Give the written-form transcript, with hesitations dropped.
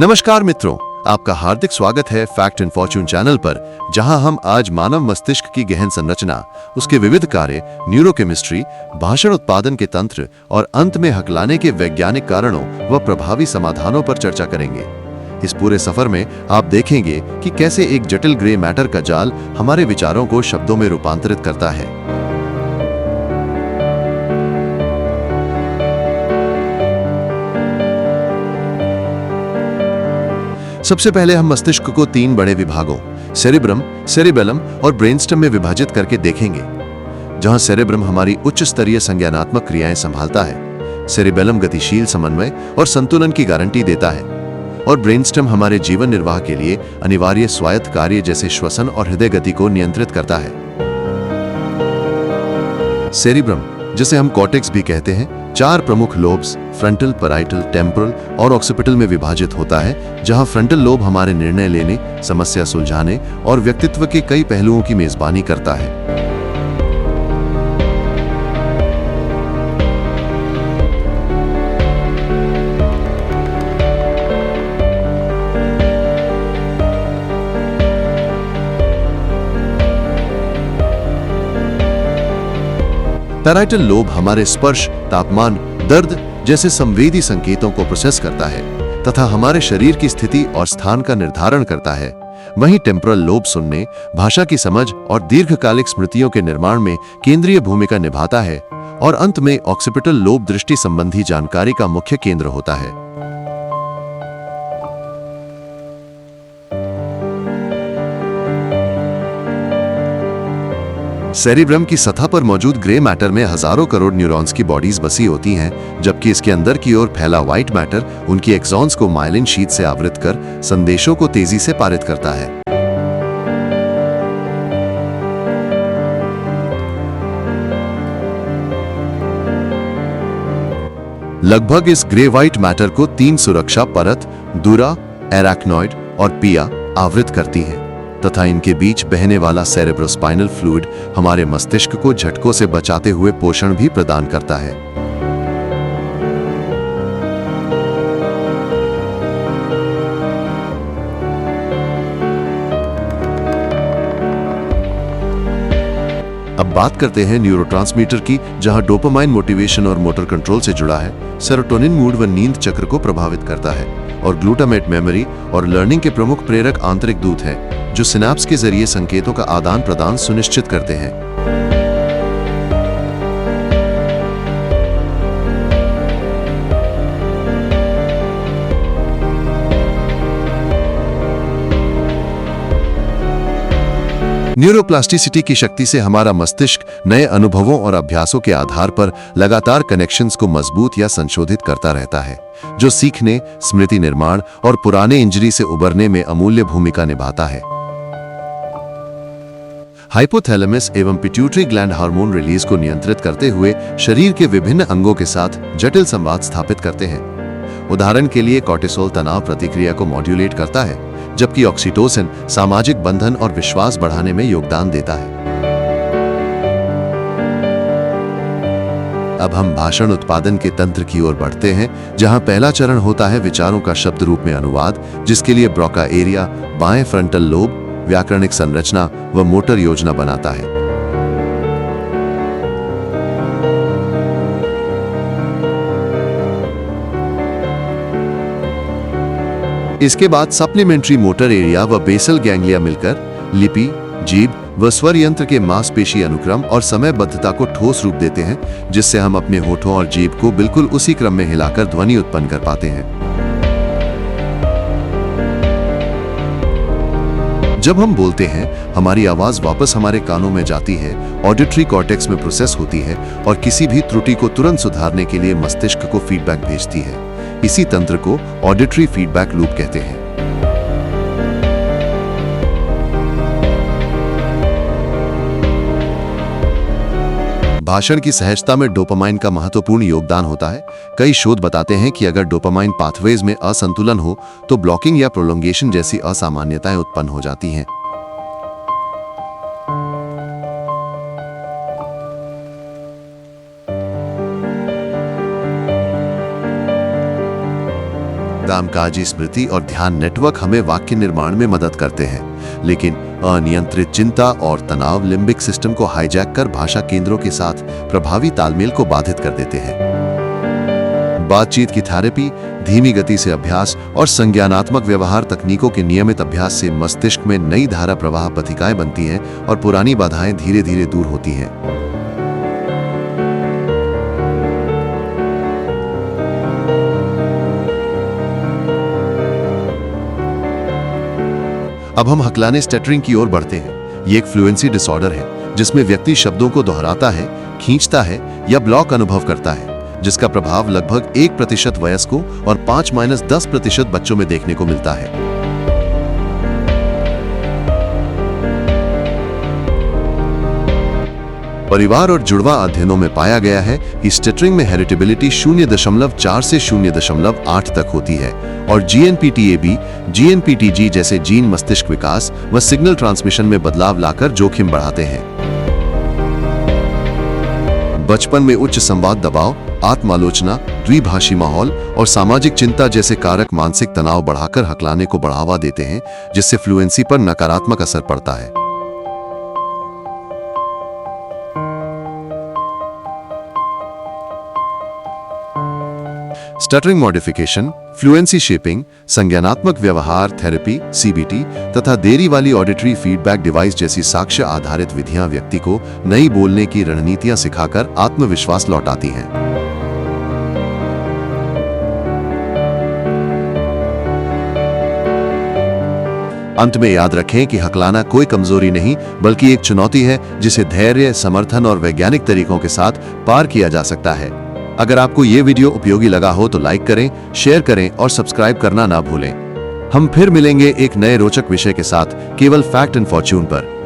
नमस्कार मित्रों, आपका हार्दिक स्वागत है फैक्ट एंड फॉर्च्यून चैनल पर, जहां हम आज मानव मस्तिष्क की गहन संरचना, उसके विविध कार्य, न्यूरोकेमिस्ट्री, भाषण उत्पादन के तंत्र और अंत में हकलाने के वैज्ञानिक कारणों व प्रभावी समाधानों पर चर्चा करेंगे। इस पूरे सफर में आप देखेंगे कि कैसे एक जटिल ग्रे मैटर का जाल हमारे विचारों को शब्दों में रूपांतरित करता है। सबसे पहले हम मस्तिष्क को तीन बड़े विभागों सेरिब्रम, सेरिबेलम और ब्रेनस्टेम में विभाजित करके देखेंगे। जहां सेरिब्रम हमारी उच्च स्तरीय संज्ञानात्मक क्रियाएं संभालता है, सेरिबेलम गतिशील समन्वय और संतुलन की गारंटी देता है, और ब्रेनस्टेम हमारे जीवन निर्वाह के लिए अनिवार्य स्वायत्त कार्य जैसे श्वसन और हृदय गति को नियंत्रित करता है। सेरिब्रम, जिसे हम कॉर्टेक्स भी कहते हैं, चार प्रमुख लोब्स फ्रंटल, पैराइटल, टेम्पोरल और ऑक्सिपिटल में विभाजित होता है। जहां फ्रंटल लोब हमारे निर्णय लेने, समस्या सुलझाने और व्यक्तित्व के कई पहलुओं की मेजबानी करता है। पैराइटल लोब हमारे स्पर्श, तापमान, दर्द जैसे संवेदी संकेतों को प्रोसेस करता है तथा हमारे शरीर की स्थिति और स्थान का निर्धारण करता है। वहीं टेम्पोरल लोब सुनने, भाषा की समझ और दीर्घकालिक स्मृतियों के निर्माण में केंद्रीय भूमिका निभाता है, और अंत में ऑक्सिपिटल लोब दृष्टि संबंधी जानकारी का मुख्य केंद्र होता है। सेरिब्रम की सतह पर मौजूद ग्रे मैटर में हजारों करोड़ न्यूरॉन्स की बॉडीज बसी होती हैं, जबकि इसके अंदर की ओर फैला व्हाइट मैटर उनकी एक्सॉन्स को माइलिन शीट से आवृत कर संदेशों को तेजी से पारित करता है। लगभग इस ग्रे व्हाइट मैटर को तीन सुरक्षा परत दूरा, एराक्नॉइड और पिया आवृत करती है, तथा इनके बीच बहने वाला सेरेब्रोस्पाइनल फ्लूइड हमारे मस्तिष्क को झटकों से बचाते हुए पोषण भी प्रदान करता है। अब बात करते हैं न्यूरोट्रांसमीटर की, जहां डोपामाइन मोटिवेशन और मोटर कंट्रोल से जुड़ा है, सेरोटोनिन मूड व नींद चक्र को प्रभावित करता है, और ग्लूटामेट मेमोरी और लर्निंग के प्रमुख प्रेरक आंतरिक दूत हैं, जो सिनेप्स के जरिए संकेतों का आदान प्रदान सुनिश्चित करते हैं। न्यूरोप्लास्टिसिटी की शक्ति से हमारा मस्तिष्क नए अनुभवों और अभ्यासों के आधार पर लगातार कनेक्शंस को मजबूत या संशोधित करता रहता है, जो सीखने, स्मृति निर्माण और पुराने इंजरी से उबरने में अमूल्य भूमिका निभाता है। हाइपोथैलेमस एवं पिट्यूटरी ग्लैंड हार्मोन रिलीज को नियंत्रित करते हुए शरीर के विभिन्न अंगों के साथ जटिल संवाद स्थापित करते हैं। उदाहरण के लिए कॉर्टिसोल तनाव प्रतिक्रिया को मॉड्यूलेट करता है, जबकि ऑक्सीटोसिन सामाजिक बंधन और विश्वास बढ़ाने में योगदान देता है। अब हम भाषण उत्पादन के तंत्र की ओर बढ़ते हैं, जहां पहला चरण होता है विचारों का शब्द रूप में अनुवाद, जिसके लिए ब्रोका एरिया, बाएं फ्रंटल लोब, व्याकरणिक संरचना व मोटर योजना बनाता है। इसके बाद सप्लीमेंट्री मोटर एरिया व बेसल गैंग्लिया मिलकर लिपि, जीभ व स्वर यंत्र के मांसपेशी अनुक्रम और समयबद्धता को ठोस रूप देते हैं, जिससे हम अपने होठों और जीभ को बिल्कुल उसी क्रम में हिलाकर ध्वनि उत्पन्न कर पाते हैं। जब हम बोलते हैं, हमारी आवाज वापस हमारे कानों में जाती है, ऑडिटरी कॉर्टेक्स में प्रोसेस होती है और किसी भी त्रुटि को तुरंत सुधारने के लिए मस्तिष्क को फीडबैक भेजती है। इसी तंत्र को ऑडिटरी फीडबैक लूप कहते हैं। भाषण की सहजता में डोपामाइन का महत्वपूर्ण योगदान होता है। कई शोध बताते हैं कि अगर डोपामाइन पाथवेज में असंतुलन हो तो ब्लॉकिंग या प्रोलोंगेशन जैसी असामान्यताएं उत्पन्न हो जाती हैं। कामकाजी स्मृति और ध्यान नेटवर्क हमें वाक्य निर्माण में मदद करते हैं, लेकिन अनियंत्रित चिंता और तनाव लिम्बिक सिस्टम को हाईजैक कर भाषा केंद्रों के साथ प्रभावी तालमेल को बाधित कर देते हैं। बातचीत की थेरेपी, धीमी गति से अभ्यास और संज्ञानात्मक व्यवहार तकनीकों के नियमित अभ्यास से मस्तिष्क में नई धारा प्रवाह पथिकाएं बनती हैं और पुरानी बाधाएं धीरे धीरे दूर होती हैं। अब हम हकलाने स्टटरिंग की ओर बढ़ते हैं। ये एक फ्लुएंसी डिसऑर्डर है जिसमें व्यक्ति शब्दों को दोहराता है, खींचता है या ब्लॉक अनुभव करता है, जिसका प्रभाव लगभग 1% वयस्कों और 5-10% बच्चों में देखने को मिलता है। परिवार और जुड़वा अध्ययनों में पाया गया है कि स्टटरिंग में हेरिटेबिलिटी 0.4 से 0.8 तक होती है और GNPTAB, GNPTG जैसे जीन मस्तिष्क विकास व सिग्नल ट्रांसमिशन में बदलाव लाकर जोखिम बढ़ाते हैं। बचपन में उच्च संवाद दबाव, आत्मालोचना, द्विभाषी माहौल और सामाजिक चिंता जैसे कारक मानसिक तनाव बढ़ाकर हकलाने को बढ़ावा देते हैं, जिससे फ्लुएंसी पर नकारात्मक असर पड़ता है। स्टटरिंग मॉडिफिकेशन, फ्लुएंसी शेपिंग, संज्ञानात्मक व्यवहार थेरेपी CBT तथा देरी वाली ऑडिटरी फीडबैक डिवाइस जैसी साक्ष्य आधारित विधियां व्यक्ति को नई बोलने की रणनीतियां सिखाकर आत्मविश्वास लौटाती हैं। अंत में याद रखें कि हकलाना कोई कमजोरी नहीं बल्कि एक चुनौती है जिसे धैर्य, समर्थन और वैज्ञानिक तरीकों के साथ पार किया जा सकता है। अगर आपको ये वीडियो उपयोगी लगा हो तो लाइक करें, शेयर करें और सब्सक्राइब करना ना भूलें। हम फिर मिलेंगे एक नए रोचक विषय के साथ केवल फैक्ट एंड फॉर्च्यून पर।